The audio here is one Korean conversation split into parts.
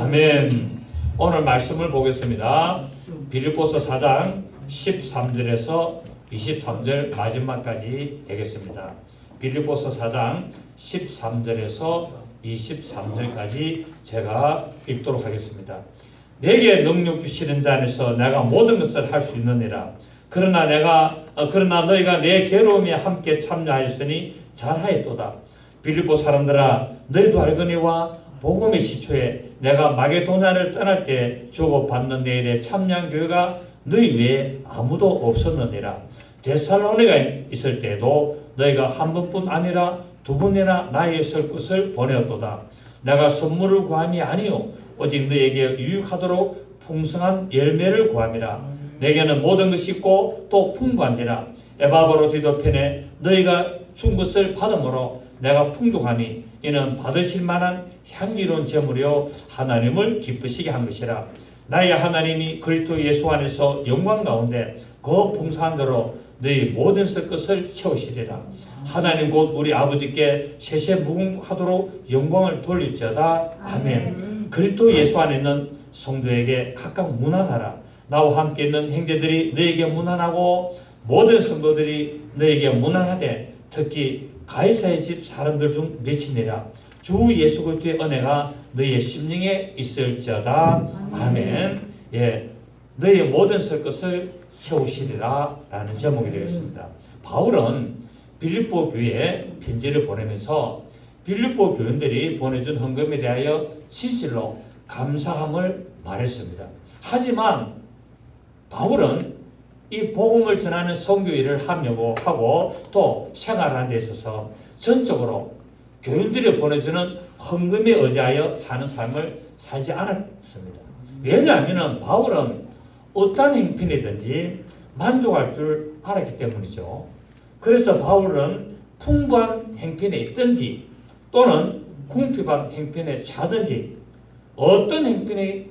아멘. 오늘 말씀을 보겠습니다. 빌립보서 4장 13절에서 23절 마지막까지 되겠습니다. 빌립보서 4장 13절에서 23절까지 제가 읽도록 하겠습니다. 내게 능력 주시는 자 안에서 내가 모든 것을 할 수 있느니라. 그러나 너희가 내 괴로움에 함께 참여하였으니 잘하였도다. 빌립보 사람들아, 너희도 알거니와 복음의 시초에 내가 마게도냐를 떠날 때 주고받는 내 일에 참여한 교회가 너희 외에 아무도 없었느니라. 데살로니가에 있을 때도 너희가 한 번뿐 아니라 두 번이나 나의 있을 것을 보내었도다. 내가 선물을 구함이 아니요 오직 너희에게 유익하도록 풍성한 열매를 구함이라. 내게는 모든 것이 있고 또 풍부한지라. 에바브로 디도편에 너희가 준 것을 받음으로 내가 풍족하니 이는 받으실 만한 향기로운 제물이요 하나님을 기쁘시게 한 것이라. 나의 하나님이 그리스도 예수 안에서 영광 가운데 그 풍성한 대로 너희 모든 쓸 것을 채우시리라. 하나님 곧 우리 아버지께 세세무궁하도록 영광을 돌릴지어다. 아멘. 그리스도 예수 안에 있는 성도에게 각각 문안하라. 나와 함께 있는 형제들이 너에게 문안하고 모든 성도들이 너에게 문안하되 특히 가이사의 집 사람들 중 몇이니라. 주 예수 그리스도의 은혜가 너희의 심령에 있을지어다. 아멘. 예, 너희의 모든 쓸 것을 채우시리라 라는 제목이 되겠습니다. 바울은 빌립보 교회에 편지를 보내면서 빌립보 교인들이 보내준 헌금에 대하여 진실로 감사함을 말했습니다. 하지만 바울은 이 복음을 전하는 선교 일을 하려고 하고 또 생활하는 데 있어서 전적으로 교인들이 보내주는 헌금에 의지하여 사는 삶을 살지 않았습니다. 왜냐하면 바울은 어떤 행편이든지 만족할 줄 알았기 때문이죠. 그래서 바울은 풍부한 행편에 있든지 또는 궁핍한 행편에 차든지 어떤 행편이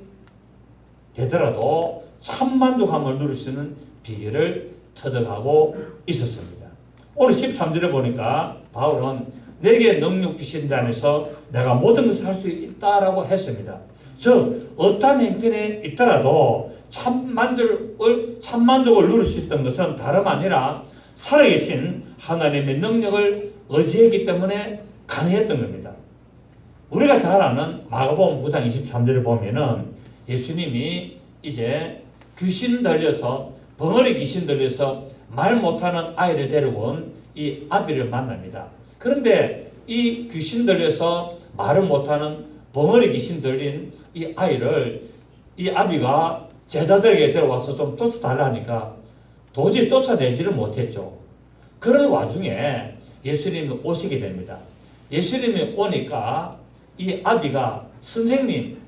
되더라도 참 만족함을 누릴 수 있는 비결을 터득하고 있었습니다. 오늘 13절에 보니까 바울은 내게 능력 주신 자 안에서 내가 모든 것을 할 수 있다라고 했습니다. 즉 어떠한 행편에 있더라도 참 만족을 누릴 수 있던 것은 다름 아니라 살아계신 하나님의 능력을 의지했기 때문에 가능했던 겁니다. 우리가 잘 아는 마가복음 9장 23절을 보면은 예수님이 이제 귀신 들려서 벙어리 귀신 들려서 말 못하는 아이를 데리고 온 이 아비를 만납니다. 그런데 이 귀신 들려서 말을 못하는 벙어리 귀신 들린 이 아이를 이 아비가 제자들에게 데려와서 좀 쫓아달라니까 도저히 쫓아내지를 못했죠. 그런 와중에 예수님이 오시게 됩니다. 예수님이 오니까 이 아비가 선생님,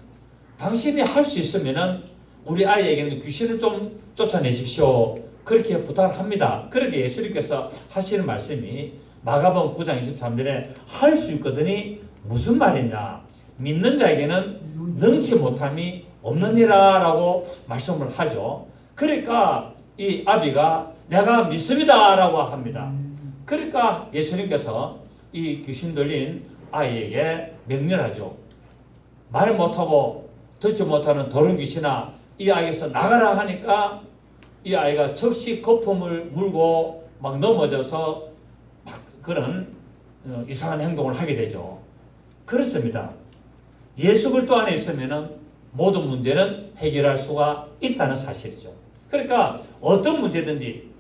당신이 할 수 있으면은 우리 아이에게는 귀신을 좀 쫓아내십시오. 그렇게 부탁을 합니다. 그렇게 예수님께서 하시는 말씀이 마가복음 9장 23절에 할 수 있거든이 무슨 말이냐? 믿는 자에게는 능치 못함이 없느니라 라고 말씀을 하죠. 그러니까 이 아비가 내가 믿습니다 라고 합니다. 그러니까 예수님께서 이 귀신 들린 아이에게 명령하죠. 말 못하고 듣지 못하는 더러운 귀신아 이 아이에서 나가라 하니까 이 아이가 즉시 거품을 물고 막 넘어져서 막 그런 이상한 행동을 하게 되죠. 그렇습니다. 예수 그리스도 안에 있으면 모든 문제는 해결할 수가 있다는 사실이죠. 그러니까 어떤 문제든지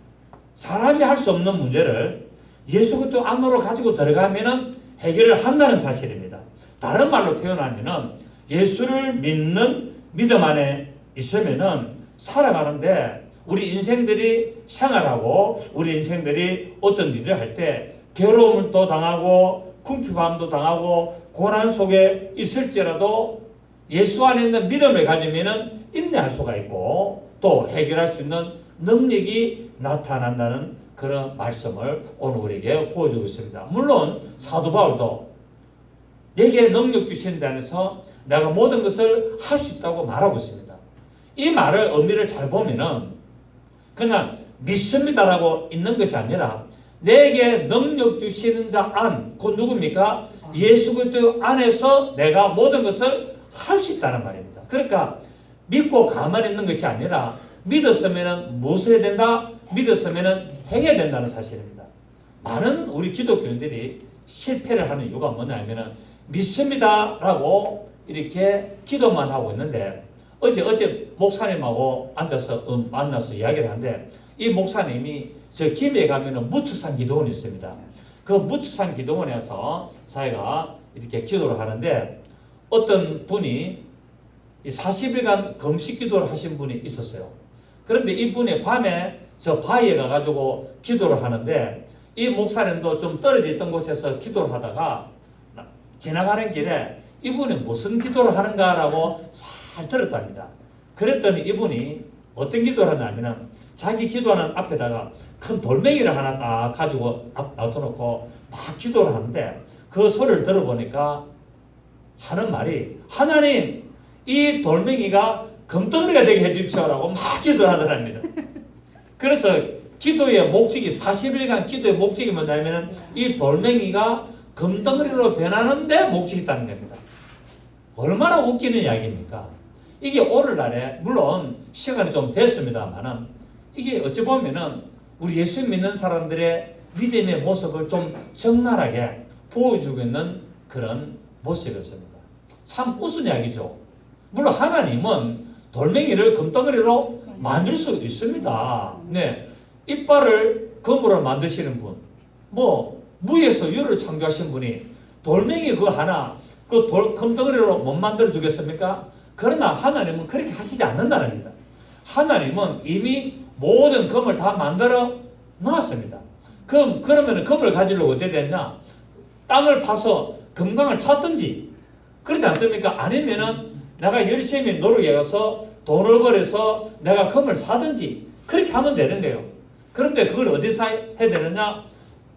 사람이 할 수 없는 문제를 예수 그리스도 안으로 가지고 들어가면 해결을 한다는 사실입니다. 다른 말로 표현하면 예수를 믿는 믿음 안에 있으면 살아가는데 우리 인생들이 생활하고 우리 인생들이 어떤 일을 할 때 괴로움도 당하고 궁핍함도 당하고 고난 속에 있을지라도 예수 안에 있는 믿음을 가지면 인내할 수가 있고 또 해결할 수 있는 능력이 나타난다는 그런 말씀을 오늘 우리에게 보여주고 있습니다. 물론 사도 바울도 내게 능력 주신 자 안에서 내가 모든 것을 할 수 있다고 말하고 있습니다. 이 말을 의미를 잘 보면은 그냥 믿습니다라고 있는 것이 아니라 내게 능력 주시는 자 안, 그 누굽니까? 예수 그리스도 안에서 내가 모든 것을 할 수 있다는 말입니다. 그러니까 믿고 가만히 있는 것이 아니라 믿었으면 무엇을 해야 된다? 믿었으면 행해야 된다는 사실입니다. 많은 우리 기독교인들이 실패를 하는 이유가 뭐냐면 믿습니다 라고 이렇게 기도만 하고 있는데 어제 목사님하고 앉아서 만나서 이야기를 하는데 이 목사님이 저 김해 가면은 무축산 기도원이 있습니다. 그 무축산 기도원에서 자기가 이렇게 기도를 하는데 어떤 분이 40일간 금식 기도를 하신 분이 있었어요. 그런데 이분이 밤에 저 바위에 가가지고 기도를 하는데 이 목사님도 좀 떨어져 있던 곳에서 기도를 하다가 지나가는 길에 이분이 무슨 기도를 하는가라고 잘 들었답니다. 그랬더니 이분이 어떤 기도를 하냐면 자기 기도하는 앞에다가 큰 돌멩이를 하나 딱 가지고 놔둬놓고 막 기도를 하는데 그 소리를 들어보니까 하는 말이 하나님 이 돌멩이가 금덩어리가 되게 해주십시오라고 막 기도를 하더랍니다. 그래서 기도의 목적이 40일간 기도의 목적이 뭐냐면 이 돌멩이가 금덩어리로 변하는데 목적이 있다는 겁니다. 얼마나 웃기는 이야기입니까? 이게 오늘날에 물론 시간이 좀 됐습니다만은 이게 어찌 보면은 우리 예수 믿는 사람들의 믿음의 모습을 좀 적나라하게 보여주고 있는 그런 모습이었습니다. 참 무슨 이야기죠. 물론 하나님은 돌멩이를 금덩어리로 만들 수 있습니다. 네, 이빨을 금으로 만드시는 분, 뭐 무에서 유를 창조하신 분이 돌멩이 그 하나 그 금덩어리로 못 만들어 주겠습니까? 그러나 하나님은 그렇게 하시지 않는다는 겁니다. 하나님은 이미 모든 금을 다 만들어 놨습니다. 그러면 금을 가지려고 어떻게 됐냐? 땅을 파서 금강을 찾든지 그렇지 않습니까? 아니면은 내가 열심히 노력해서 돈을 벌여서 내가 금을 사든지 그렇게 하면 되는데요. 그런데 그걸 어디서 해야 되느냐?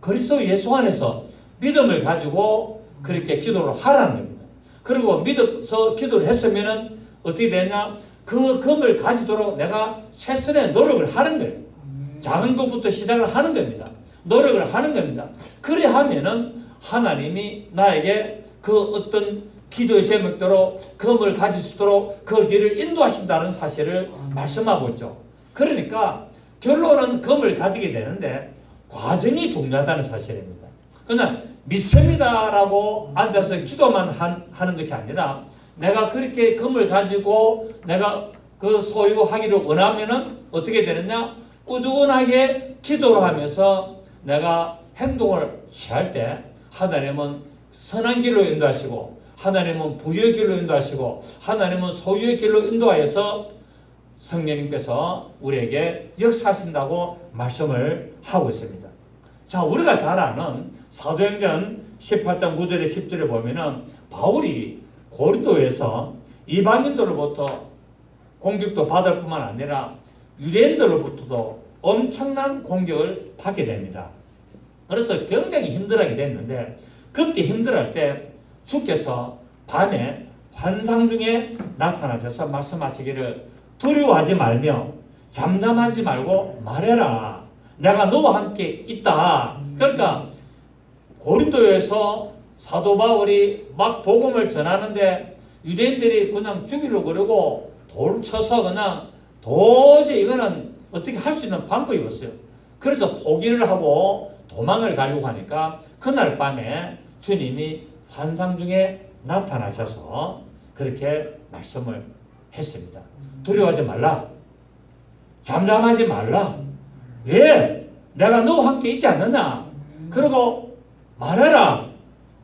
그리스도 예수 안에서 믿음을 가지고 그렇게 기도를 하라는 겁니다. 그리고 믿어서 기도를 했으면은 어떻게 되냐? 그 금을 가지도록 내가 최선의 노력을 하는 거예요. 작은 것부터 시작을 하는 겁니다. 노력을 하는 겁니다. 그래 하면은 하나님이 나에게 그 어떤 기도의 제목대로 금을 가질 수 있도록 그 길을 인도하신다는 사실을 말씀하고 있죠. 그러니까 결론은 금을 가지게 되는데 과정이 중요하다는 사실입니다. 그러나 믿습니다라고 앉아서 기도만 하는 것이 아니라 내가 그렇게 금을 가지고 내가 그 소유하기를 원하면은 어떻게 되느냐? 꾸준하게 기도를 하면서 내가 행동을 취할 때 하나님은 선한 길로 인도하시고 하나님은 부유의 길로 인도하시고 하나님은 소유의 길로 인도하여서 성령님께서 우리에게 역사하신다고 말씀을 하고 있습니다. 자, 우리가 잘 아는 사도행전 18장 9절에 10절에 보면은 바울이 고린도에서 이방인들로부터 공격도 받을 뿐만 아니라 유대인들로부터도 엄청난 공격을 받게 됩니다. 그래서 굉장히 힘들하게 됐는데 그때 힘들할 때 주께서 밤에 환상 중에 나타나셔서 말씀하시기를 두려워하지 말며 잠잠하지 말고 말해라. 내가 너와 함께 있다. 그러니까 고린도에서 사도 바울이 막 복음을 전하는데 유대인들이 그냥 죽이려고 그러고 돌 쳐서 그냥 도저히 이거는 어떻게 할 수 있는 방법이 없어요. 그래서 포기를 하고 도망을 가려고 하니까 그날 밤에 주님이 환상 중에 나타나셔서 그렇게 말씀을 했습니다. 두려워하지 말라. 잠잠하지 말라. 왜? 내가 너와 함께 있지 않느냐? 그리고 말해라.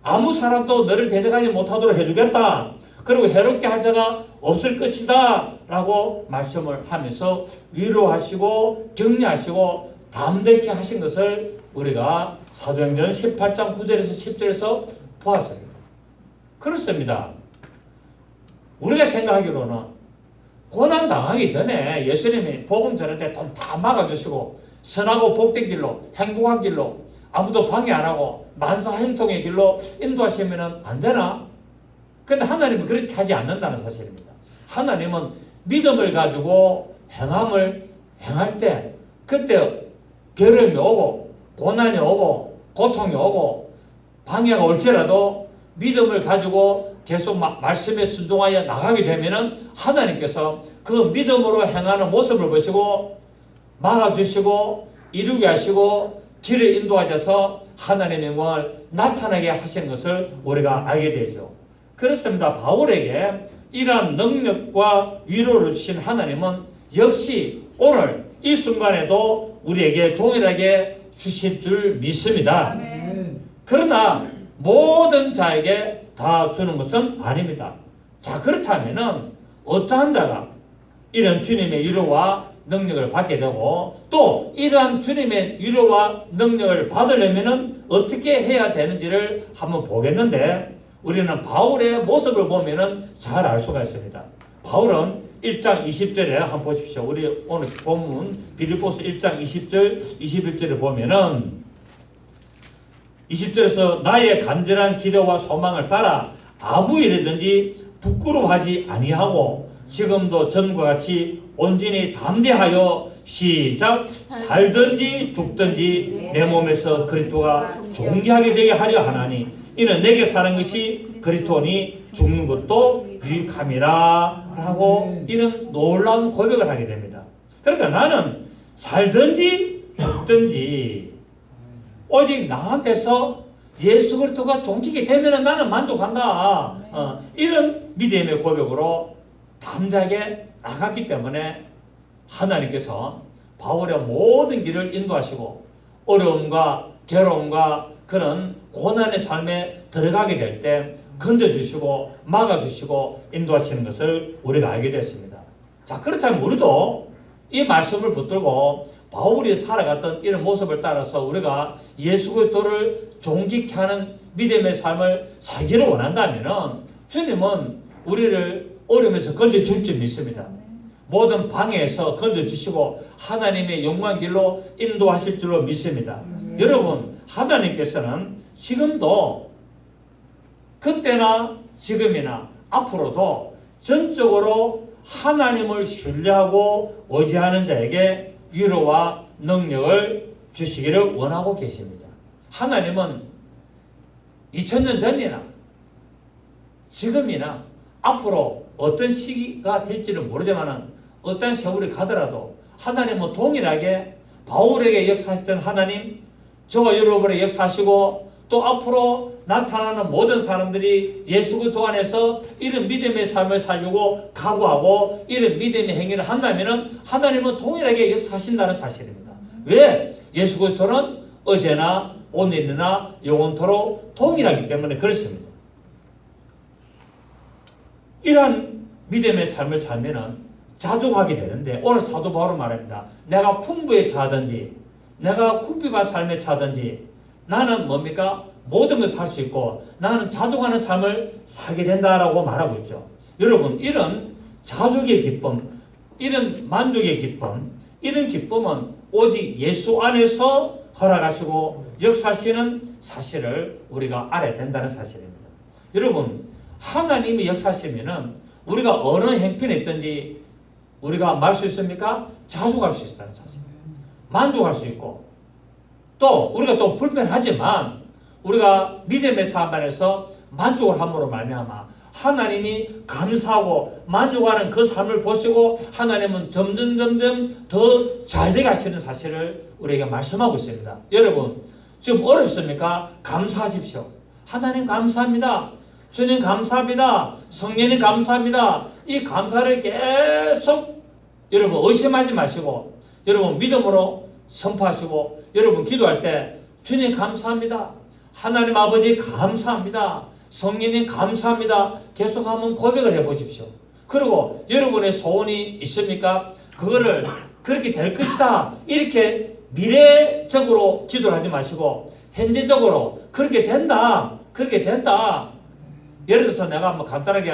아무 사람도 너를 대적하지 못하도록 해주겠다. 그리고 해롭게 할 자가 없을 것이다. 라고 말씀을 하면서 위로하시고 격려하시고 담대케 하신 것을 우리가 사도행전 18장 9절에서 10절에서 보았습니다. 그렇습니다. 우리가 생각하기로는 고난 당하기 전에 예수님이 복음 전할 때 좀 다 막아주시고 선하고 복된 길로 행복한 길로 아무도 방해 안 하고 만사 행통의 길로 인도하시면 안 되나? 근데 하나님은 그렇게 하지 않는다는 사실입니다. 하나님은 믿음을 가지고 행할 때 그때 괴로움이 오고 고난이 오고 고통이 오고 방해가 올지라도 믿음을 가지고 계속 말씀에 순종하여 나가게 되면은 하나님께서 그 믿음으로 행하는 모습을 보시고 막아주시고 이루게 하시고 길을 인도하셔서 하나님의 영광을 나타나게 하시는 것을 우리가 알게 되죠. 그렇습니다. 바울에게 이러한 능력과 위로를 주신 하나님은 역시 오늘 이 순간에도 우리에게 동일하게 주실 줄 믿습니다. 그러나 모든 자에게 다 주는 것은 아닙니다. 자, 그렇다면은 어떠한 자가 이런 주님의 위로와 능력을 받게 되고 또 이러한 주님의 위로와 능력을 받으려면은 어떻게 해야 되는지를 한번 보겠는데, 우리는 바울의 모습을 보면은 잘 알 수가 있습니다. 바울은 1장 20절에 한번 보십시오. 우리 오늘 본문 빌립보서 1장 20절 21절을 보면은 20절에서 나의 간절한 기도와 소망을 따라 아무 일이든지 부끄러워하지 아니하고 지금도 전과 같이 온전히 담대하여 시작 살든지 죽든지 내 몸에서 그리스도가 존귀하게 되게 하려 하나니 이는 내게 사는 것이 그리스도니 죽는 것도 유익함이라 하고 이런 놀라운 고백을 하게 됩니다. 그러니까 나는 살든지 죽든지 오직 나한테서 예수 그리스도가 존귀게 되면 나는 만족한다. 이런 믿음의 고백으로 담대하게 나갔기 때문에 하나님께서 바울의 모든 길을 인도하시고 어려움과 괴로움과 그런 고난의 삶에 들어가게 될 때 건져주시고 막아주시고 인도하시는 것을 우리가 알게 됐습니다. 자, 그렇다면 우리도 이 말씀을 붙들고 바울이 살아갔던 이런 모습을 따라서 우리가 예수 그리스도를 존귀케 하는 믿음의 삶을 살기를 원한다면 주님은 우리를 어려움에서 건져줄 줄 믿습니다. 모든 방해에서 건져주시고 하나님의 영광 길로 인도하실 줄로 믿습니다. 여러분, 하나님께서는 지금도 그때나 지금이나 앞으로도 전적으로 하나님을 신뢰하고 의지하는 자에게 위로와 능력을 주시기를 원하고 계십니다. 하나님은 2000년 전이나 지금이나 앞으로 어떤 시기가 될지는 모르지만 어떤 세월이 가더라도 하나님은 동일하게 바울에게 역사하셨던 하나님, 저와 여러분의 역사하시고 또 앞으로 나타나는 모든 사람들이 예수 그리스도 안에서 이런 믿음의 삶을 살려고 각오하고 이런 믿음의 행위를 한다면 하나님은 동일하게 역사하신다는 사실입니다. 왜? 예수 그리스도는 어제나 오늘이나 영원토록 동일하기 때문에 그렇습니다. 이러한 믿음의 삶을 살면은 자족하게 되는데 오늘 사도 바울은 말합니다. 내가 풍부에 차든지 내가 궁핍한 삶에 차든지 나는 뭡니까? 모든 것을 살 수 있고 나는 자족하는 삶을 살게 된다라고 말하고 있죠. 여러분, 이런 자족의 기쁨, 이런 만족의 기쁨, 이런 기쁨은 오직 예수 안에서 허락하시고 역사하시는 사실을 우리가 알아야 된다는 사실입니다. 여러분, 하나님이 역사하시면은 우리가 어느 행편에 있든지 우리가 말 수 있습니까? 자족할 수 있다는 사실. 만족할 수 있고 또 우리가 좀 불편하지만 우리가 믿음의 삶 안에서 만족을 함으로 말미암아 하나님이 감사하고 만족하는 그 삶을 보시고 하나님은 점점 더 잘되게 하시는 사실을 우리에게 말씀하고 있습니다. 여러분, 지금 어렵습니까? 감사하십시오. 하나님 감사합니다. 주님 감사합니다. 성령님 감사합니다. 이 감사를 계속 여러분 의심하지 마시고 여러분 믿음으로 선포하시고 여러분 기도할 때 주님 감사합니다. 하나님 아버지 감사합니다. 성령님 감사합니다. 계속 한번 고백을 해보십시오. 그리고 여러분의 소원이 있습니까? 그거를 그렇게 될 것이다. 이렇게 미래적으로 기도를 하지 마시고 현재적으로 그렇게 된다. 그렇게 된다. 예를 들어서 내가 한번 간단하게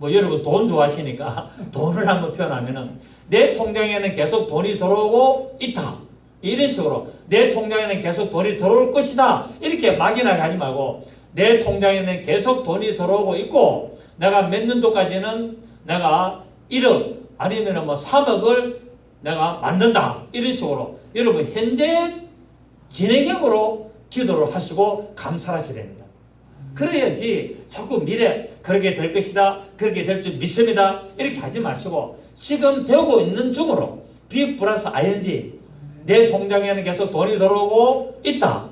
여러분 돈 좋아하시니까 돈을 한번 표현하면은 내 통장에는 계속 돈이 들어오고 있다. 이런 식으로 내 통장에는 계속 돈이 들어올 것이다. 이렇게 막연하게 하지 말고 내 통장에는 계속 돈이 들어오고 있고 내가 몇 년도까지는 내가 1억 아니면 3억을 내가 만든다. 이런 식으로 여러분 현재 진행형으로 기도를 하시고 감사를 하셔야 됩니다. 그래야지 자꾸 미래 그렇게 될 것이다, 그렇게 될 줄 믿습니다 이렇게 하지 마시고 지금 되고 있는 중으로 be 플러스 ing 내 통장에는 계속 돈이 들어오고 있다.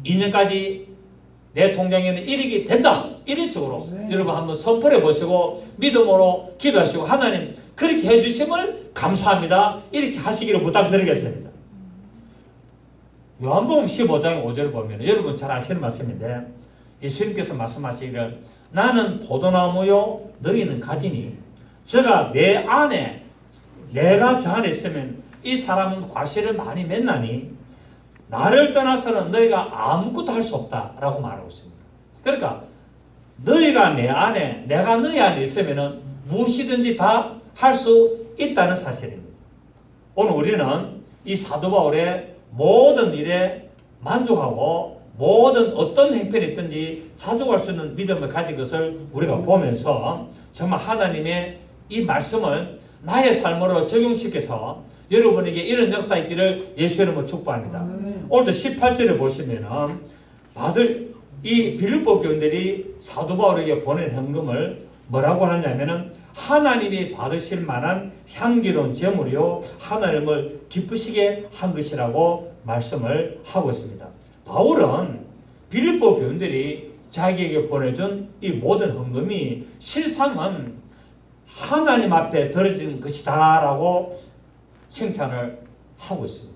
2012년까지 내 통장에는 일익이 된다. 이런 식으로 여러분 한번 선포해 보시고 믿음으로 기도하시고 하나님 그렇게 해주심을 감사합니다. 이렇게 하시기를 부탁드리겠습니다. 요한복음 15장 5절을 보면 여러분 잘 아시는 말씀인데 예수님께서 말씀하시기를 나는 포도나무요 너희는 가지니 제가 내 안에 내가 저 안에 있으면 이 사람은 과실을 많이 맺나니 나를 떠나서는 너희가 아무것도 할 수 없다라고 말하고 있습니다. 그러니까 너희가 내 안에 내가 너희 안에 있으면 무엇이든지 다 할 수 있다는 사실입니다. 오늘 우리는 이 사도 바울의 모든 일에 만족하고 모든 어떤 행편이 있든지 자족할 수 있는 믿음을 가진 것을 우리가 보면서 정말 하나님의 이 말씀을 나의 삶으로 적용시켜서 여러분에게 이런 역사 있기를 예수 이름으로 축복합니다. 오늘도 18절에 보시면은 받을 이 빌립보 교인들이 사도 바울에게 보낸 현금을 뭐라고 하냐면은 하나님이 받으실 만한 향기로운 제물이요 하나님을 기쁘시게 한 것이라고 말씀을 하고 있습니다. 바울은 빌립보 교인들이 자기에게 보내준 이 모든 헌금이 실상은 하나님 앞에 드려진 것이다 라고 칭찬을 하고 있습니다.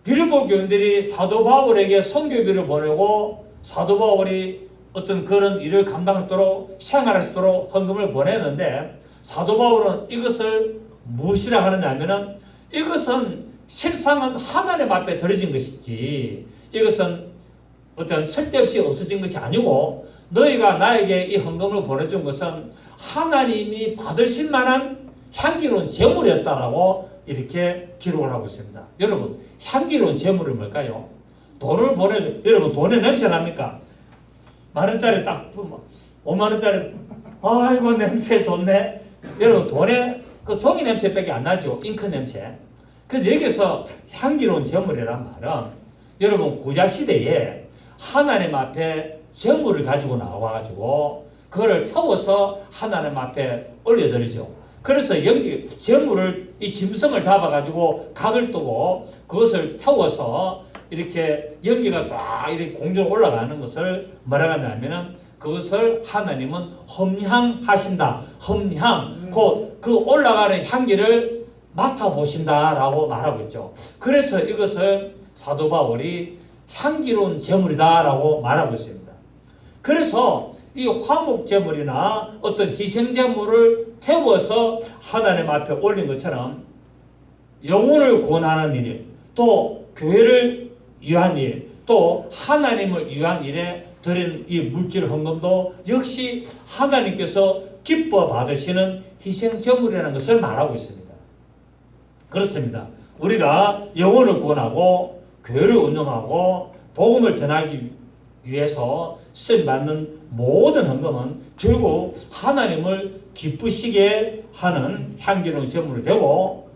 빌립보 교인들이 사도 바울에게 선교비를 보내고 사도 바울이 어떤 그런 일을 감당하도록 생활할 수 있도록 헌금을 보내는데 사도 바울은 이것을 무엇이라 하느냐 하면은 이것은 실상은 하나님 앞에 드려진 것이지 이것은 어떤 쓸데없이 없어진 것이 아니고 너희가 나에게 이 헌금을 보내준 것은 하나님이 받으실 만한 향기로운 제물이었다라고 이렇게 기록을 하고 있습니다. 여러분 향기로운 제물이 뭘까요? 돈을 보내줘. 여러분 돈에 냄새 납니까? 만원짜리 딱 5만원짜리 아이고 냄새 좋네. 여러분 돈에 그 종이 냄새밖에 안 나죠. 잉크 냄새. 그래서 여기서 향기로운 제물이란 말은 여러분 구약시대에 하나님 앞에 제물을 가지고 나와가지고 그거를 태워서 하나님 앞에 올려드리죠. 그래서 여기 제물을 이 짐승을 잡아가지고 각을 뜨고 그것을 태워서 이렇게 연기가 쫙 이렇게 공중으로 올라가는 것을 뭐라고 하냐면은 그것을 하나님은 험향하신다. 험향. 그 올라가는 향기를 맡아보신다라고 말하고 있죠. 그래서 이것을 사도 바울이 향기로운 제물이다라고 말하고 있습니다. 그래서 이 화목 제물이나 어떤 희생 제물을 태워서 하나님 앞에 올린 것처럼 영혼을 구원하는 일, 또 교회를 위한 일, 또 하나님을 위한 일에 드린 이 물질 헌금도 역시 하나님께서 기뻐 받으시는 희생 제물이라는 것을 말하고 있습니다. 그렇습니다. 우리가 영혼을 구원하고 교회를 운영하고 복음을 전하기 위해서 쓰임받는 모든 헌금은 결국 하나님을 기쁘시게 하는 향기로운 제물이 되고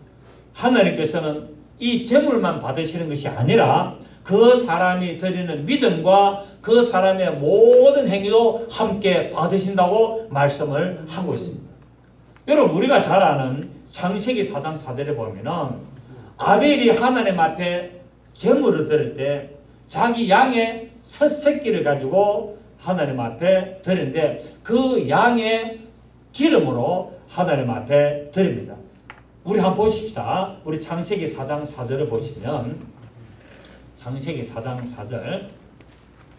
하나님께서는 이 제물만 받으시는 것이 아니라 그 사람이 드리는 믿음과 그 사람의 모든 행위도 함께 받으신다고 말씀을 하고 있습니다. 여러분 우리가 잘 아는 창세기 4장 4절에 보면은 아벨이 하나님 앞에 제물을 드릴 때 자기 양의 첫 새끼를 가지고 하나님 앞에 드리는데 그 양의 기름으로 하나님 앞에 드립니다. 우리 한번 보십시다. 우리 창세기 4장 4절을 보시면 창세기 4장 4절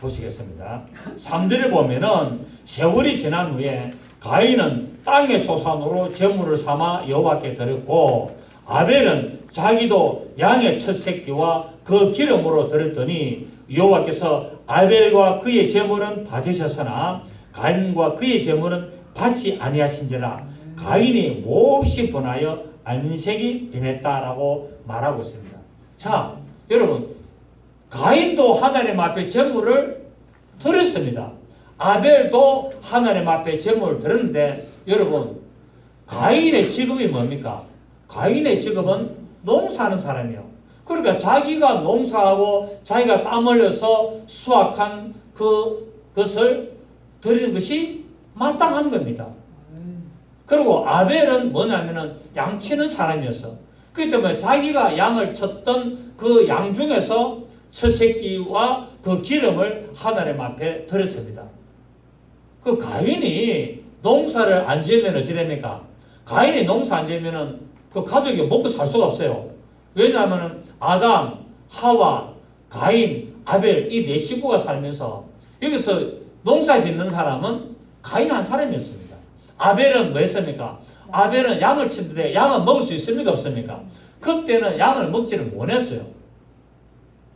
보시겠습니다. 3절에 보면은 세월이 지난 후에 가인은 땅의 소산으로 제물을 삼아 여호와께 드렸고 아벨은 자기도 양의 첫 새끼와 그 기름으로 드렸더니 여호와께서 아벨과 그의 제물은 받으셨으나 가인과 그의 제물은 받지 아니하신지라 가인이 몹시 분하여 안색이 변했다라고 말하고 있습니다. 자, 여러분 가인도 하나님 앞에 제물을 드렸습니다. 아벨도 하나님 앞에 제물을 드렸는데 여러분 가인의 직업이 뭡니까? 가인의 직업은 농사하는 사람이에요. 그러니까 자기가 농사하고 자기가 땀 흘려서 수확한 그것을 드리는 것이 마땅한 겁니다. 그리고 아벨은 뭐냐면은 양치는 사람이었어. 그렇기 때문에 자기가 양을 쳤던 그 양 중에서 첫 새끼와 그 기름을 하나님 앞에 드렸습니다. 그 가인이 농사를 안 지으면 어찌 됩니까? 가인이 농사 안 지으면은 그 가족이 먹고 살 수가 없어요. 왜냐하면은 아담, 하와, 가인, 아벨 이 네 식구가 살면서 여기서 농사 짓는 사람은 가인 한 사람이었습니다. 아벨은 뭐 했습니까? 아벨은 양을 치는데 양은 먹을 수 있습니까? 없습니까? 그때는 양을 먹지를 못했어요.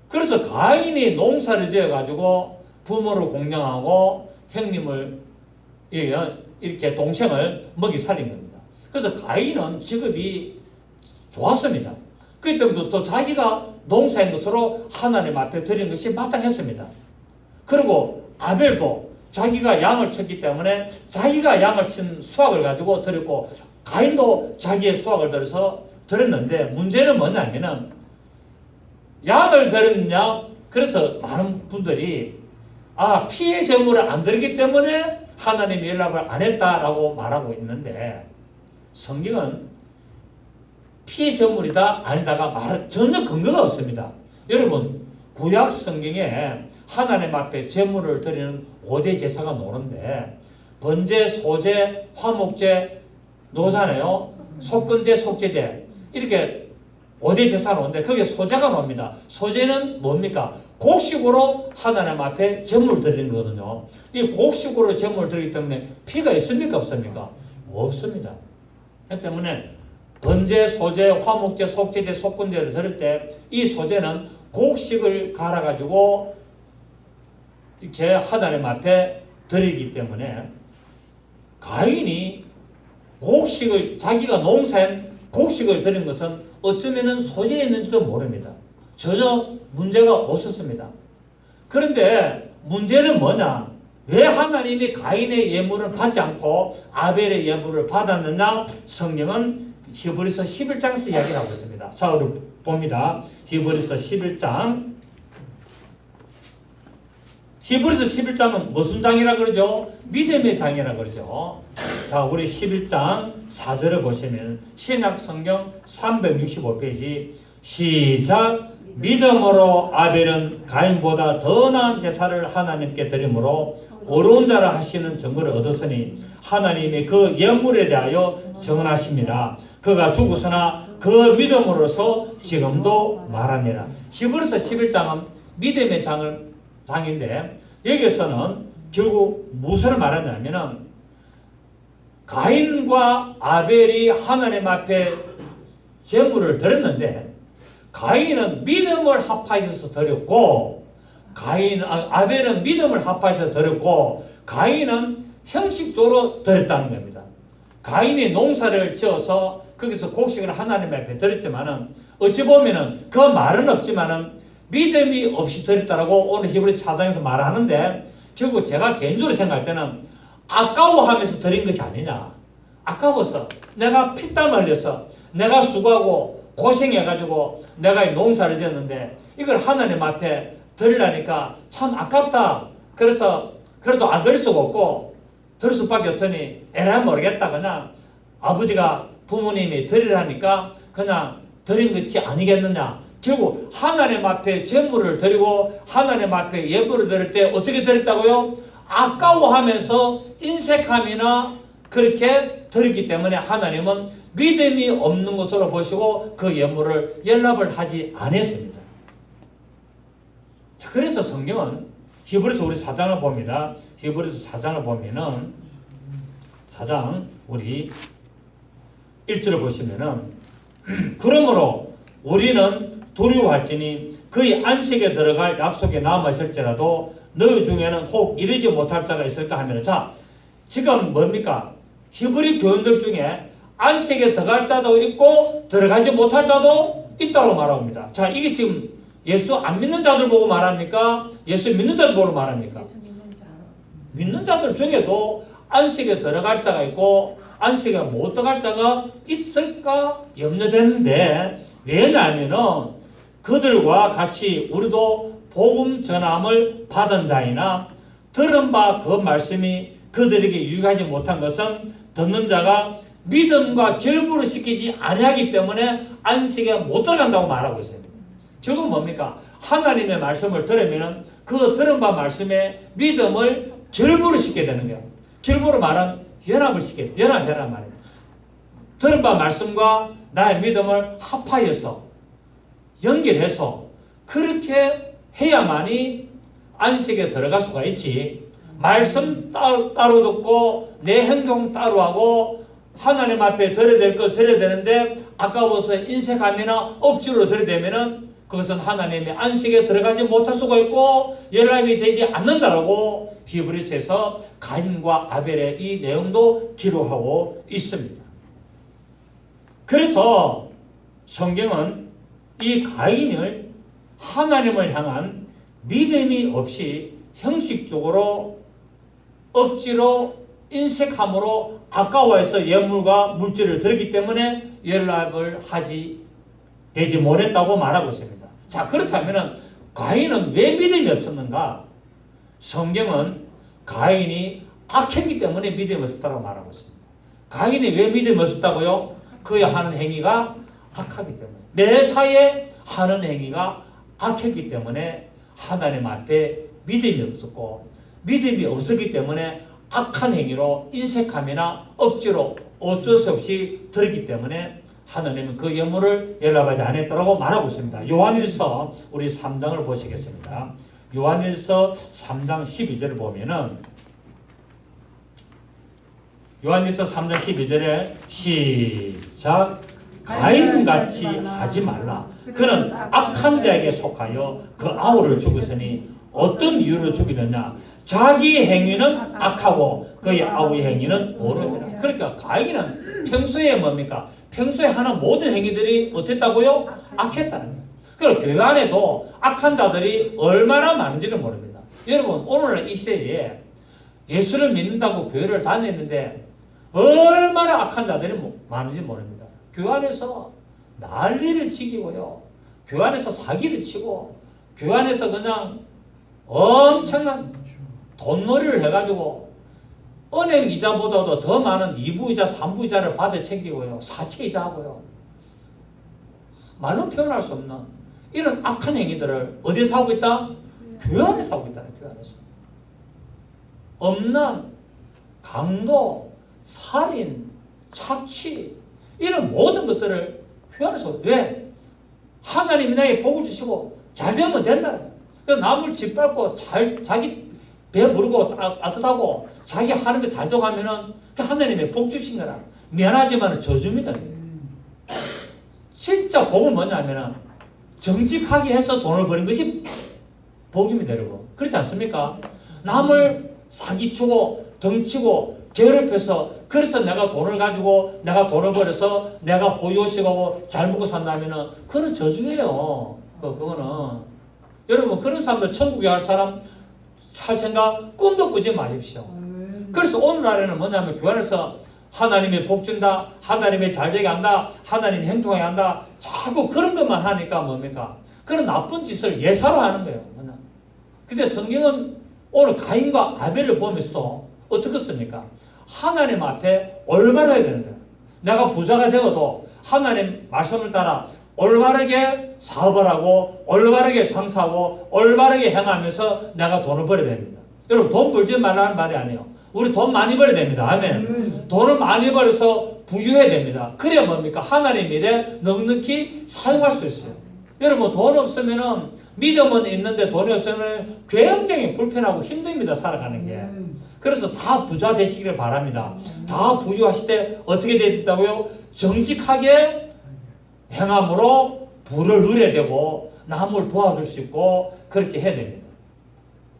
그래서 가인이 농사를 지어가지고 부모를 공경하고 형님을 이렇게 동생을 먹이 살린 겁니다. 그래서 가인은 직업이 좋았습니다. 그렇기 때문에 또 자기가 농사인 것으로 하나님 앞에 드린 것이 마땅했습니다. 그리고 아벨도 자기가 양을 쳤기 때문에 자기가 양을 친 수확을 가지고 드렸고 가인도 자기의 수확을 들여서 드렸는데 문제는 뭐냐면은 양을 드렸느냐? 그래서 많은 분들이 피의 제물을 안 드리기 때문에 하나님이 연락을 안 했다라고 말하고 있는데 성경은 피의 제물이다 아니다가 전혀 근거가 없습니다. 여러분 구약 성경에 하나님 앞에 제물을 드리는 5대 제사가 나오는데 번제, 소제, 화목제 노잖아요. 속건제, 속제제 이렇게 5대 제사가 나오는데 거기에 소제가 나옵니다. 소제는 뭡니까? 곡식으로 하나님 앞에 제물을 드리는 거거든요. 이 곡식으로 제물을 드리기 때문에 피가 있습니까? 없습니까? 없습니다. 그렇기 때문에 번제, 소제, 화목제, 속제제, 속건제를 드릴 때 이 소제는 곡식을 갈아가지고 이렇게 하나님 앞에 드리기 때문에 가인이 곡식을 자기가 농사한 곡식을 드린 것은 어쩌면은 소재였는지도 모릅니다. 전혀 문제가 없었습니다. 그런데 문제는 뭐냐? 왜 하나님이 가인의 예물을 받지 않고 아벨의 예물을 받았느냐? 성경은 히브리서 11장에서 이야기를 하고 있습니다. 자, 우리 봅니다. 히브리서 11장. 히브리서 11장은 무슨 장이라 그러죠? 믿음의 장이라 그러죠. 자, 우리 11장 4절을 보시면 신약 성경 365페이지 시작. 믿음으로 아벨은 가인보다 더 나은 제사를 하나님께 드림으로 어려운 자라 하시는 증거를 얻었으니 하나님이 그 예물에 대하여 정하십니다. 그가 죽었으나 그 믿음으로서 지금도 말하니라. 히브리서 11장은 믿음의 장인데 여기서는 결국 무엇을 말하냐면은 가인과 아벨이 하나님 앞에 제물을 드렸는데 가인은 믿음을 합하여서 드렸고 아벨은 믿음을 합하여서 드렸고 가인은 형식적으로 드렸다는 겁니다. 가인이 농사를 지어서 거기서 곡식을 하나님 앞에 드렸지만은 어찌 보면은 그 말은 없지만은 믿음이 없이 드렸다라고 오늘 히브리서 4장에서 말하는데 결국 제가 개인적으로 생각할 때는 아까워하면서 드린 것이 아니냐. 아까워서 내가 피땀 흘려서 내가 수고하고 고생해가지고 내가 이 농사를 지었는데 이걸 하나님 앞에 드리려니까 참 아깝다. 그래서 그래도 안 드릴 수가 없고 드릴 수밖에 없으니 에라 모르겠다. 그냥 아버지가 부모님이 드리라니까 그냥 드린 것이 아니겠느냐. 결국 하나님 앞에 제물을 드리고 하나님 앞에 예물을 드릴 때 어떻게 드렸다고요? 아까워하면서 인색함이나 그렇게 드리기 때문에 하나님은 믿음이 없는 것으로 보시고 그 예물을 연락을 하지 않았습니다. 자, 그래서 성경은 히브리서 우리 4장을 봅니다. 히브리서 4장을 보면은 4장 우리 1절을 보시면은 그러므로 우리는 두려워할지니 그의 안식에 들어갈 약속에 남아있을지라도 너희 중에는 혹 이르지 못할 자가 있을까 하면 자 지금 뭡니까? 히브리 교인들 중에 안식에 들어갈 자도 있고 들어가지 못할 자도 있다고 말하고 있습니다. 자 이게 지금 예수 안 믿는 자들 보고 말합니까? 예수 믿는 자들 보고 말합니까? 믿는 자들 중에도 안식에 들어갈 자가 있고 안식에 못 들어갈 자가 있을까 염려되는데 왜냐하면은 그들과 같이 우리도 복음 전함을 받은 자이나 들은 바 그 말씀이 그들에게 유익하지 못한 것은 듣는 자가 믿음과 결부를 시키지 아니하기 때문에 안식에 못 들어간다고 말하고 있습니다. 결국 뭡니까? 하나님의 말씀을 들으면 그 들은 바 말씀에 믿음을 결부를 시켜야 되는 거예요. 결부로 말은 연합을 시켜야 돼요. 연합 말입니다. 들은 바 말씀과 나의 믿음을 합하여서 연결해서 그렇게 해야만이 안식에 들어갈 수가 있지. 말씀 따로 듣고 내 행동 따로 하고 하나님 앞에 드려야 될 걸 드려야 되는데 아까워서 인색함이나 억지로 드려대면은 그것은 하나님의 안식에 들어가지 못할 수가 있고 연합이 되지 않는다라고 히브리서에서 가인과 아벨의 이 내용도 기록하고 있습니다. 그래서 성경은 이 가인을 하나님을 향한 믿음이 없이 형식적으로 억지로 인색함으로 아까워해서 예물과 물질을 드렸기 때문에 연락을 되지 못했다고 말하고 있습니다. 자, 그렇다면 가인은 왜 믿음이 없었는가? 성경은 가인이 악했기 때문에 믿음이 없었다고 말하고 있습니다. 가인이 왜 믿음이 없었다고요? 그의 하는 행위가 악하기 때문에. 매사에 하는 행위가 악했기 때문에 하나님 앞에 믿음이 없었고 믿음이 없었기 때문에 악한 행위로 인색함이나 억지로 어쩔 수 없이 들기 때문에 하나님은 그 예물을 연락하지 않았다고 말하고 있습니다. 요한일서 우리 3장을 보시겠습니다. 요한일서 3장 12절을 보면은 요한일서 3장 12절에 시작 가인같이 하지 말라. 그는 악한 자에게 속하여 그 아우를 죽였으니 어떤 이유로 죽이느냐? 자기 행위는 악하고 그의 아우의 행위는 옳음이라. 그러니까 가인은 평소에 뭡니까? 평소에 하는 모든 행위들이 어땠다고요? 악했다는 거예요. 그리고 교회 안에도 악한 자들이 얼마나 많은지를 모릅니다. 여러분 오늘날 이 시대에 예수를 믿는다고 교회를 다녔는데 얼마나 악한 자들이 많은지 모릅니다. 교회 안에서 난리를 치고요. 교회 안에서 사기를 치고 교회 안에서 그냥 엄청난 돈놀이를 해가지고 은행 이자보다도 더 많은 2부이자 3부이자를 받아 챙기고요. 사채이자 하고요. 말로 표현할 수 없는 이런 악한 행위들을 어디서 하고 있다? 교회 안에서 하고 있다는 교회 안에서. 엄남, 강도, 살인, 착취 이런 모든 것들을 교회 안에서 왜? 하나님이 나에게 복을 주시고 잘 되면 된다. 남을 짓밟고 자기 배 부르고 따뜻하고 자기 하는 게 잘 돼가면은 하나님의 복 주신 거라. 미안하지만 저주입니다. 진짜 복은 뭐냐면은 정직하게 해서 돈을 버는 것이 복입니다, 여러분. 그렇지 않습니까? 남을 사기치고 덩치고 괴롭혀서 그래서 내가 돈을 가지고 내가 돈을 벌어서 내가 호요식하고 잘 먹고 산다면은 그건 저주예요. 그거는 여러분 그런 사람들 천국에 갈 사람 살 생각 꿈도 꾸지 마십시오. 그래서 오늘날에는 뭐냐면 교회 안에서 하나님이 복 준다, 하나님이 잘되게 한다, 하나님이 행동하게 한다, 자꾸 그런 것만 하니까 뭡니까? 그런 나쁜 짓을 예사로 하는 거예요. 근데 성경은 오늘 가인과 아벨을 보면서도 어떻게 씁니까? 하나님 앞에 올바르게 되는 거예요. 내가 부자가 되어도 하나님 말씀을 따라 올바르게 사업을 하고 올바르게 장사하고 올바르게 행하면서 내가 돈을 벌어야 됩니다. 여러분 돈 벌지 말라는 말이 아니에요. 우리 돈 많이 벌어야 됩니다. 아멘. 돈을 많이 벌어서 부유해야 됩니다. 그래야 뭡니까? 하나님 일에 넉넉히 사용할 수 있어요. 여러분 돈 없으면은 믿음은 있는데 돈이 없으면 굉장히 불편하고 힘듭니다. 살아가는 게. 그래서 다 부자 되시기를 바랍니다. 다 부유하실 때 어떻게 된다고요? 정직하게 행함으로 부를 누려야 되고 남을 도와줄 수 있고 그렇게 해야 됩니다.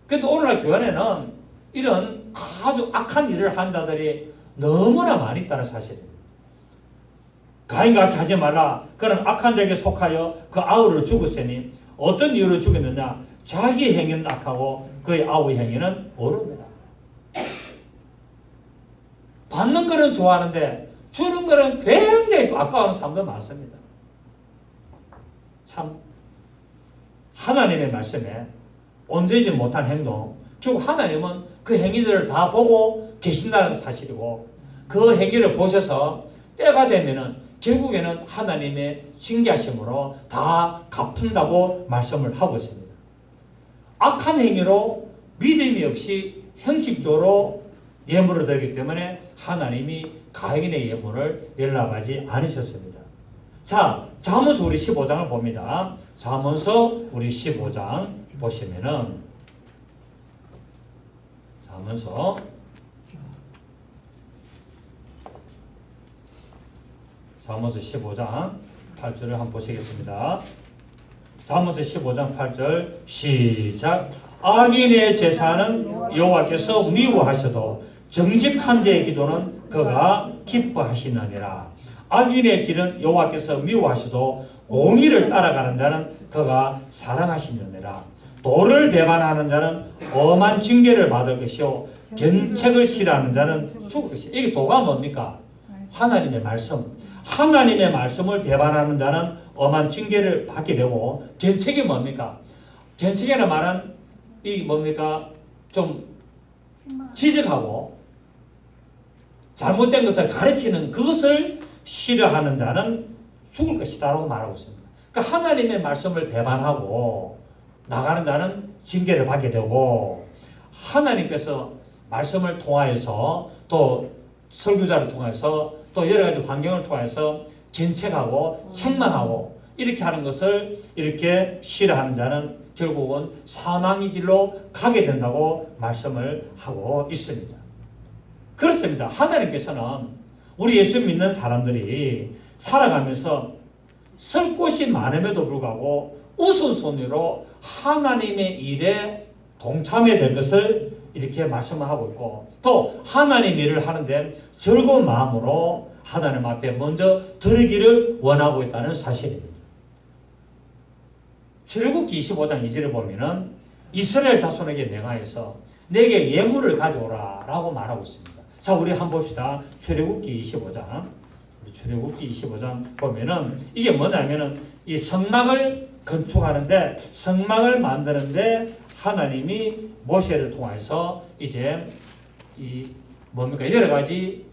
그런데 오늘날 교회에는 이런 아주 악한 일을 한 자들이 너무나 많이 있다는 사실입니다. 가인같이 하지 말라. 그는 악한 자에게 속하여 그 아우를 죽였으니 어떤 이유로 죽였느냐? 자기 행위는 악하고 그의 아우의 행위는 옳음이라. 받는 거는 좋아하는데 주는 거는 굉장히 또 아까워하는 사람도 많습니다. 참 하나님의 말씀에 온전하지 못한 행동, 결국 하나님은 그 행위들을 다 보고 계신다는 사실이고 그 행위를 보셔서 때가 되면은 결국에는 하나님의 징계하심으로 다 갚는다고 말씀을 하고 있습니다. 악한 행위로 믿음이 없이 형식적으로 예물을 드리기 때문에 하나님이 가인의 예물을 연락하지 않으셨습니다. 자, 잠언서 우리 15장을 봅니다. 잠언서 우리 15장 보시면은 잠언서 15장 8절을 한번 보시겠습니다. 잠언서 15장 8절 시작. 악인의 제사는 여호와께서 미워하셔도 정직한 자의 기도는 그가 기뻐하시느니라. 악인의 길은 여호와께서 미워하셔도 공의를 따라가는 자는 그가 사랑하시느니라. 도를 배반하는 자는 엄한 징계를 받을 것이요 견책을 싫어하는 자는 죽을 것이요. 이게 도가 뭡니까? 하나님의 말씀. 하나님의 말씀을 배반하는 자는 엄한 징계를 받게 되고 견책이 뭡니까? 견책이라는 말은 이 뭡니까? 좀 지적하고 잘못된 것을 가르치는 그것을 싫어하는 자는 죽을 것이다 라고 말하고 있습니다. 그러니까 하나님의 말씀을 배반하고 나가는 자는 징계를 받게 되고 하나님께서 말씀을 통하여서 또 설교자를 통해서 또 여러 가지 환경을 통해서 견책하고 책망하고 이렇게 하는 것을 이렇게 싫어하는 자는 결국은 사망의 길로 가게 된다고 말씀을 하고 있습니다. 그렇습니다. 하나님께서는 우리 예수 믿는 사람들이 살아가면서 설 곳이 많음에도 불구하고 우선순위로 하나님의 일에 동참해야 될 것을 이렇게 말씀을 하고 있고 또 하나님 일을 하는데 즐거운 마음으로 하나님 앞에 먼저 드리기를 원하고 있다는 사실입니다. 출애굽기 25장 2절에 보면은 이스라엘 자손에게 명하여서 내게 예물을 가져오라 라고 말하고 있습니다. 자, 우리 한번 봅시다. 출애굽기 25장. 출애굽기 25장 보면은 이게 뭐냐면은 이 성막을 건축하는데 성막을 만드는데 하나님이 모세를 통해서 이제 이 뭡니까? 여러 가지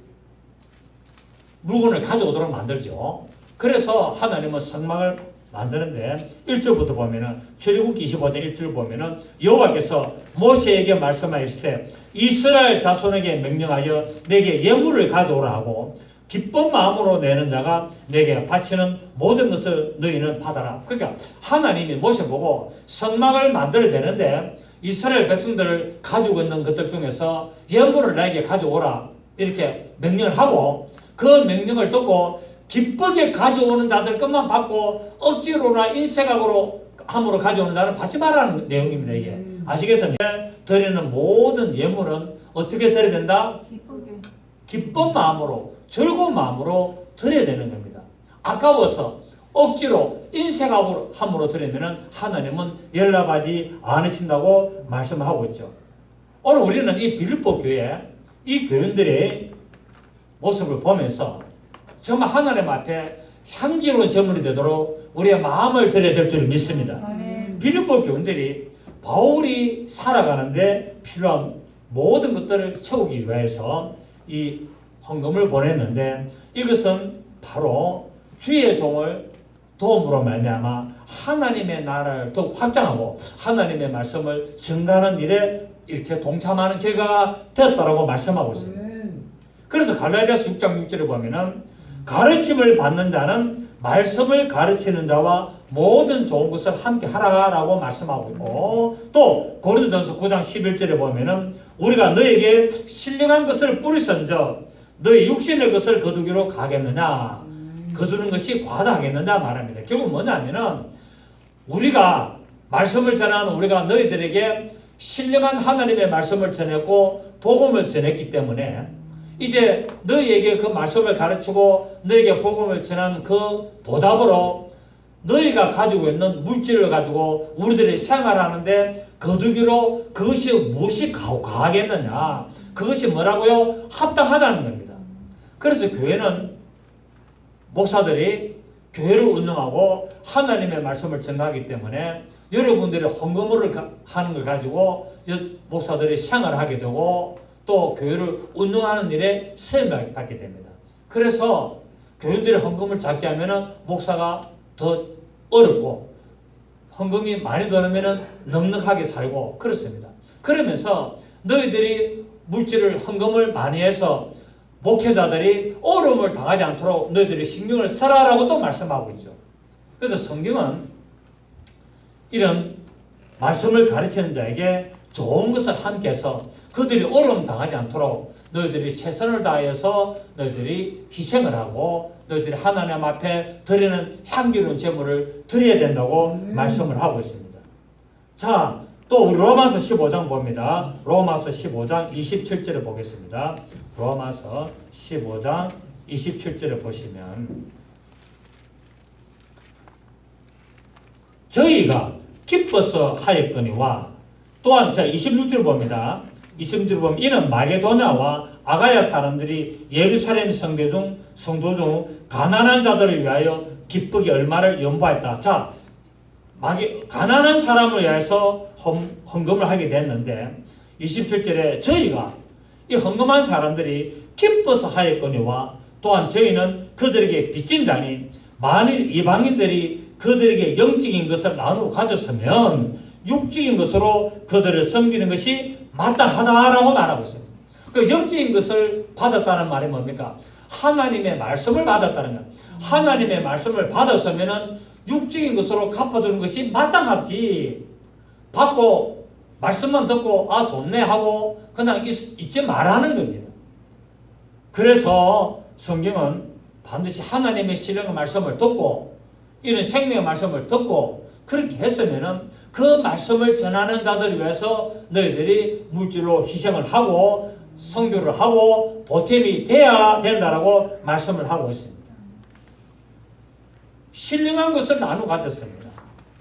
물건을 가져오도록 만들죠. 그래서 하나님은 성막을 만드는데 1절부터 보면은 출애굽기 25장 1절 보면은 여호와께서 모세에게 말씀하시되 이스라엘 자손에게 명령하여 내게 예물을 가져오라 하고 기쁜 마음으로 내는 자가 내게 바치는 모든 것을 너희는 받아라. 그러니까 하나님이 모세 보고 성막을 만들어야 되는데 이스라엘 백성들을 가지고 있는 것들 중에서 예물을 나에게 가져오라 이렇게 명령을 하고 그 명령을 듣고 기쁘게 가져오는 자들 것만 받고 억지로나 인색악으로 함으로 가져오는 자는 받지 말라는 내용입니다. 이게 아시겠습니까? 드리는 모든 예물은 어떻게 드려야 된다? 기쁜 마음으로 즐거운 마음으로 드려야 되는 겁니다. 아까워서 억지로 인색악으로 함으로 드리면 하나님은 연락하지 않으신다고 말씀하고 있죠. 오늘 우리는 이 빌립보 교회 이 교인들의 모습을 보면서 정말 하나님 앞에 향기로운 제물이 되도록 우리의 마음을 드려야 될 줄 믿습니다. 빌립보 교인들이 바울이 살아가는데 필요한 모든 것들을 채우기 위해서 이 헌금을 보냈는데 이것은 바로 주의 종을 도움으로 말미암아 하나님의 나라를 더욱 확장하고 하나님의 말씀을 증가하는 일에 이렇게 동참하는 결과가 되었다라고 말씀하고 있습니다. 그래서 갈라디아서 6장 6절에 보면은 가르침을 받는 자는 말씀을 가르치는 자와 모든 좋은 것을 함께 하라라고 말씀하고 있고 또 고린도전서 9장 11절에 보면은 우리가 너에게 신령한 것을 뿌리선적 너의 육신의 것을 거두기로 가겠느냐 거두는 것이 과다하겠느냐 말합니다. 결국 뭐냐면은 우리가 말씀을 전하는 우리가 너희들에게 신령한 하나님의 말씀을 전했고 복음을 전했기 때문에 이제 너희에게 그 말씀을 가르치고 너희에게 복음을 전한 그 보답으로 너희가 가지고 있는 물질을 가지고 우리들이 생활하는데 거두기로 그것이 무엇이 가하겠느냐 그것이 뭐라고요? 합당하다는 겁니다. 그래서 교회는 목사들이 교회를 운영하고 하나님의 말씀을 전하기 때문에 여러분들이 헌금을 하는 걸 가지고 목사들이 생활하게 되고 또 교회를 운영하는 일에 쓰임을 받게 됩니다. 그래서 교인들이 헌금을 작게 하면은 목사가 더 어렵고 헌금이 많이 들어오면은 넉넉하게 살고 그렇습니다. 그러면서 너희들이 물질을 헌금을 많이 해서 목회자들이 어려움을 당하지 않도록 너희들이 신경을 써라라고 또 말씀하고 있죠. 그래서 성경은 이런 말씀을 가르치는 자에게 좋은 것을 함께해서 그들이 어려움 당하지 않도록 너희들이 최선을 다해서 너희들이 희생을 하고 너희들이 하나님 앞에 드리는 향기로운 제물을 드려야 된다고 말씀을 하고 있습니다. 자, 또 우리 로마서 15장 봅니다. 로마서 15장 27절을 보겠습니다. 로마서 15장 27절을 보시면 저희가 기뻐서 하였거니와 또한 자 26절 봅니다. 26절 보면 이는 마게도냐와 아가야 사람들이 예루살렘 성도 중 가난한 자들을 위하여 기쁘게 얼마를 연보했다. 자, 가난한 사람을 위해서 헌금을 하게 됐는데 27절에 저희가 이 헌금한 사람들이 기뻐서 하였거니와 또한 저희는 그들에게 빚진 자니 만일 이방인들이 그들에게 영적인 것을 나누어 가졌으면 육적인 것으로 그들을 섬기는 것이 마땅하다라고 말하고 있습니다. 그 영적인 것을 받았다는 말이 뭡니까? 하나님의 말씀을 받았다는 것. 하나님의 말씀을 받았으면은 육적인 것으로 갚아주는 것이 마땅하지. 받고 말씀만 듣고 아 좋네 하고 그냥 잊지 말라는 겁니다. 그래서 성경은 반드시 하나님의 신령한 말씀을 듣고 이런 생명의 말씀을 듣고 그렇게 했으면은 그 말씀을 전하는 자들을 위해서 너희들이 물질로 희생을 하고 선교를 하고 보탬이 돼야 된다라고 말씀을 하고 있습니다. 신령한 것을 나누어 가졌습니다.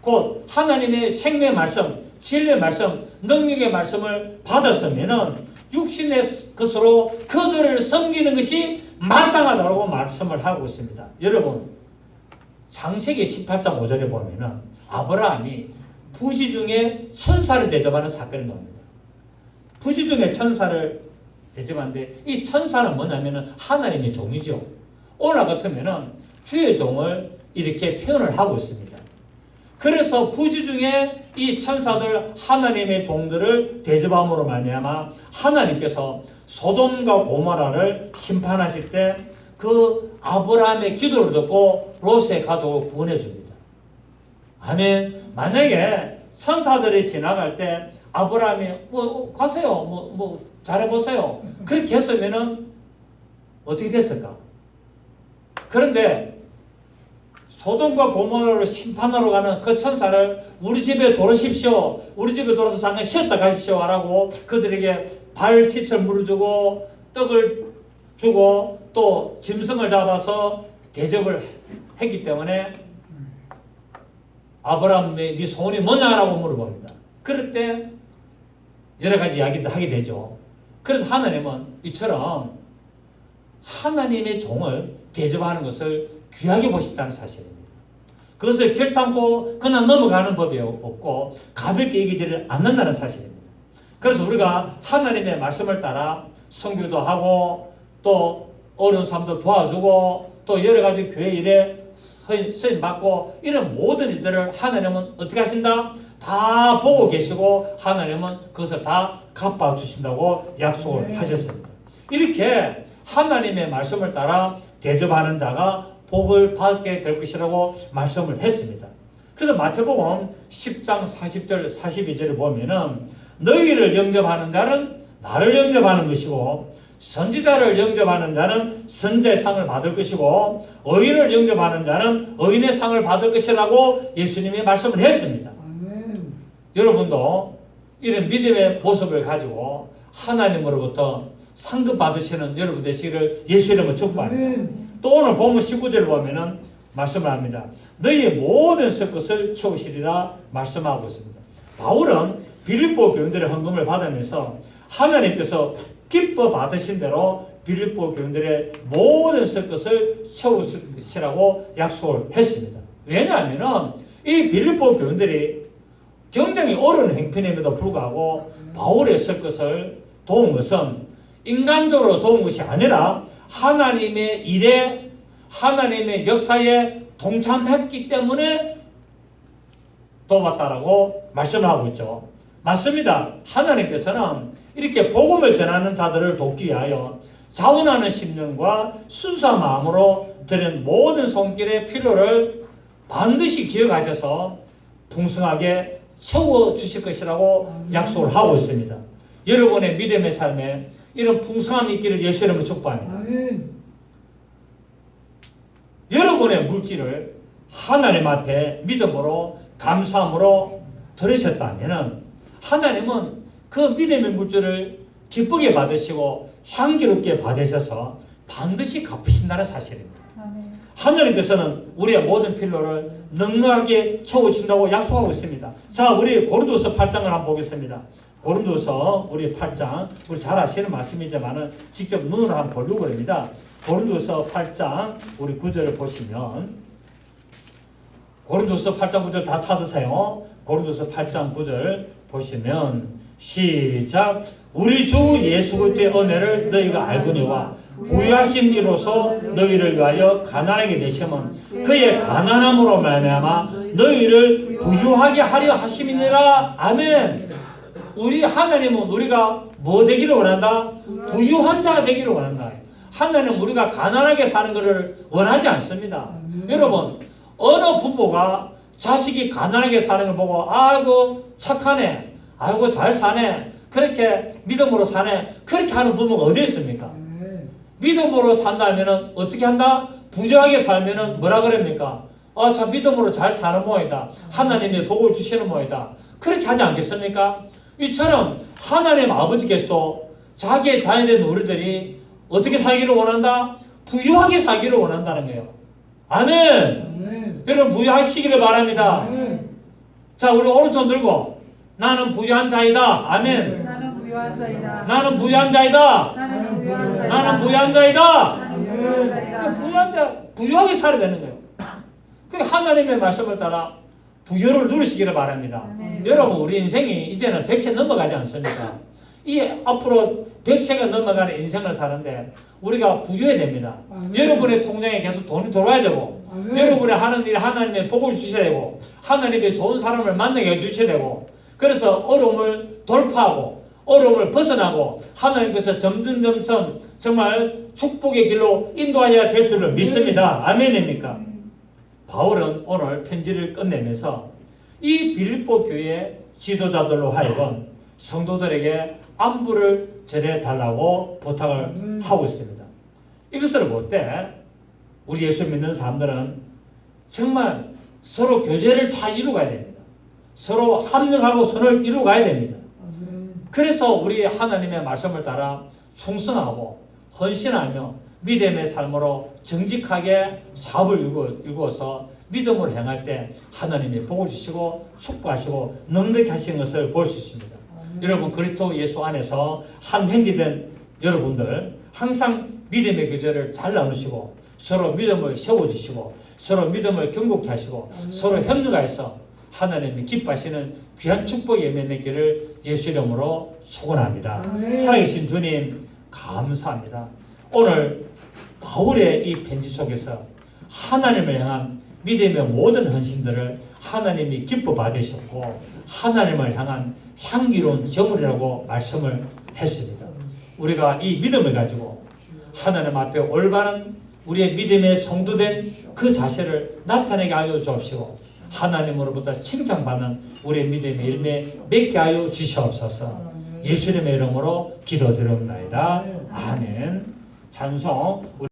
곧 하나님의 생명의 말씀, 진리의 말씀, 능력의 말씀을 받았으면은 육신의 것으로 그들을 섬기는 것이 마땅하다고 말씀을 하고 있습니다. 여러분, 창세기 18장 5절에 보면은 아브라함이 부지 중에 천사를 대접하는 사건이 나옵니다. 부지 중에 천사를 대접하는데 이 천사는 뭐냐면은 하나님의 종이죠. 오늘 같으면은 주의 종을 이렇게 표현을 하고 있습니다. 그래서 부지 중에 이 천사들 하나님의 종들을 대접함으로 말미암아 하나님께서 소돔과 고모라를 심판하실 때 그 아브라함의 기도를 듣고 롯의 가족을 구원해 줍니다. 아멘. 만약에 천사들이 지나갈 때 아브라함이 가세요. 잘해보세요. 그렇게 했으면은 어떻게 됐을까? 그런데 소돔과 고모라를 심판하러 가는 그 천사를 우리 집에 돌으십시오. 우리 집에 돌아서 잠깐 쉬었다 가십시오. 라고 그들에게 발 씻을 물을 주고 떡을 주고 또 짐승을 잡아서 대접을 했기 때문에 아브라함의 네 소원이 뭐냐라고 물어봅니다. 그럴 때 여러 가지 이야기도 하게 되죠. 그래서 하나님은 이처럼 하나님의 종을 대접하는 것을 귀하게 보셨다는 사실입니다. 그것을 결단코 그냥 넘어가는 법이 없고 가볍게 여기지를 않는다는 사실입니다. 그래서 우리가 하나님의 말씀을 따라 선교도 하고 또 어려운 사람도 도와주고 또 여러 가지 교회 일에 쓰임 받고 이런 모든 일들을 하나님은 어떻게 하신다? 다 보고 계시고 하나님은 그것을 다 갚아주신다고 약속을 하셨습니다. 이렇게 하나님의 말씀을 따라 대접하는 자가 복을 받게 될 것이라고 말씀을 했습니다. 그래서 마태복음 10장 40절 42절을 보면은 너희를 영접하는 자는 나를 영접하는 것이고 선지자를 영접하는 자는 선지자의 상을 받을 것이고 의인을 영접하는 자는 의인의 상을 받을 것이라고 예수님이 말씀을 했습니다. 아멘. 여러분도 이런 믿음의 모습을 가지고 하나님으로부터 상급 받으시는 여러분 되시기를 예수 이름으로 축복합니다. 또 오늘 본문 19절을 보면은 말씀을 합니다. 너희의 모든 썩 것을 채우시리라 말씀하고 있습니다. 바울은 빌립보 교인들의 헌금을 받으면서 하나님께서 기뻐 받으신 대로 빌립보 교인들의 모든 설 것을 세우시라고 약속을 했습니다. 왜냐하면 이 빌립보 교인들이 굉장히 어려운 행편임에도 불구하고 바울의 설 것을 도운 것은 인간적으로 도운 것이 아니라 하나님의 일에, 하나님의 역사에 동참했기 때문에 도왔다라고 말씀을 하고 있죠. 맞습니다. 하나님께서는 이렇게 복음을 전하는 자들을 돕기 위하여 자원하는 심령과 순수한 마음으로 드린 모든 손길의 필요를 반드시 기억하셔서 풍성하게 채워주실 것이라고 약속을 하고 있습니다. 여러분의 믿음의 삶에 이런 풍성함이 있기를 예수 이름으로 축복합니다. 아멘. 여러분의 물질을 하나님 앞에 믿음으로 감사함으로 들으셨다면 하나님은 그 믿음의 물질을 기쁘게 받으시고 향기롭게 받으셔서 반드시 갚으신다는 사실입니다. 아멘. 하나님께서는 우리의 모든 필요를 넉넉하게 채워주신다고 약속하고 있습니다. 자, 우리 고린도서 8장을 한번 보겠습니다. 고린도서 우리 8장, 우리 잘 아시는 말씀이지만 직접 눈으로 한번 보려고 합니다. 고린도서 8장 우리 9절을 보시면, 고린도서 8장 9절 다 찾으세요. 고린도서 8장 9절 보시면 시작. 우리 주 예수 그리스도의 은혜를 너희가 알거니와 부유하신 이로서 너희를 위하여 가난하게 되심은 그의 가난함으로 말미암아 너희를 부유하게 하려 하심이니라. 아멘. 우리 하나님은 우리가 뭐 되기를 원한다? 부유한 자가 되기를 원한다. 하나님은 우리가 가난하게 사는 것을 원하지 않습니다. 여러분, 어느 부모가 자식이 가난하게 사는 걸 보고 아이고 착하네, 아이고 잘 사네, 그렇게 믿음으로 사네, 그렇게 하는 부모가 어디 있습니까? 믿음으로 산다면 어떻게 한다? 부유하게 살면 뭐라 그럽니까? 자 믿음으로 잘 사는 모양이다, 하나님이 복을 주시는 모양이다, 그렇게 하지 않겠습니까? 이처럼 하나님 아버지께서도 자기의 자녀된 우리들이 어떻게 살기를 원한다? 부유하게 살기를 원한다는 거예요. 아멘. 여러분 부유하시기를 바랍니다. 자, 우리 오른손 들고 나는 부유한 자이다. 아멘. 나는 부유한 자이다. 나는 부유한 자이다. 나는 부유한 자이다. 나는 부유한 자이다. 나는 부유한 자이다. 부유한 자, 부유하게 살아야 되는 거예요. 그 하나님의 말씀을 따라 부유를 누리시기를 바랍니다. 여러분 우리 인생이 이제는 100세 넘어가지 않습니까? 이 앞으로 100세가 넘어가는 인생을 사는데 우리가 부유해야 됩니다. 여러분의 통장에 계속 돈이 들어와야 되고, 여러분이 하는 일 하나님의 복을 주셔야 되고, 하나님의 좋은 사람을 만나게 해주셔야 되고, 그래서 어려움을 돌파하고 어려움을 벗어나고 하나님께서 점점 정말 축복의 길로 인도하여야 될 줄을 믿습니다. 아멘입니까? 바울은 오늘 편지를 끝내면서 이 빌립보 교회 지도자들로 하여금 성도들에게 안부를 전해달라고 부탁을 하고 있습니다. 이것을 볼 때 우리 예수 믿는 사람들은 정말 서로 교제를 잘 이루어가야 됩니다. 서로 합력하고 선을 이루어가야 됩니다. 그래서 우리 하나님의 말씀을 따라 충성하고 헌신하며 믿음의 삶으로 정직하게 사업을 이루어서 믿음으로 행할 때 하나님이 복을 주시고 축복하시고 넉넉히 하시는 것을 볼 수 있습니다. 여러분 그리스도 예수 안에서 한 형제된 여러분들 항상 믿음의 교제를 잘 나누시고 서로 믿음을 세워주시고 서로 믿음을 견고케 하시고 서로 협력해서 하나님이 기뻐하시는 귀한 축복의 예매 맺기를 예수 이름으로 소원합니다. 살아계신 주님 감사합니다. 오늘 바울의 이 편지 속에서 하나님을 향한 믿음의 모든 헌신들을 하나님이 기뻐 받으셨고 하나님을 향한 향기로운 제물이라고 말씀을 했습니다. 우리가 이 믿음을 가지고 하나님 앞에 올바른 우리의 믿음의 성도된 그 자세를 나타내게 하여 주옵시고 하나님으로부터 칭찬받는 우리의 믿음의 열매 맺게 하여 주시옵소서. 예수님의 이름으로 기도드립니다. 아멘. 찬송.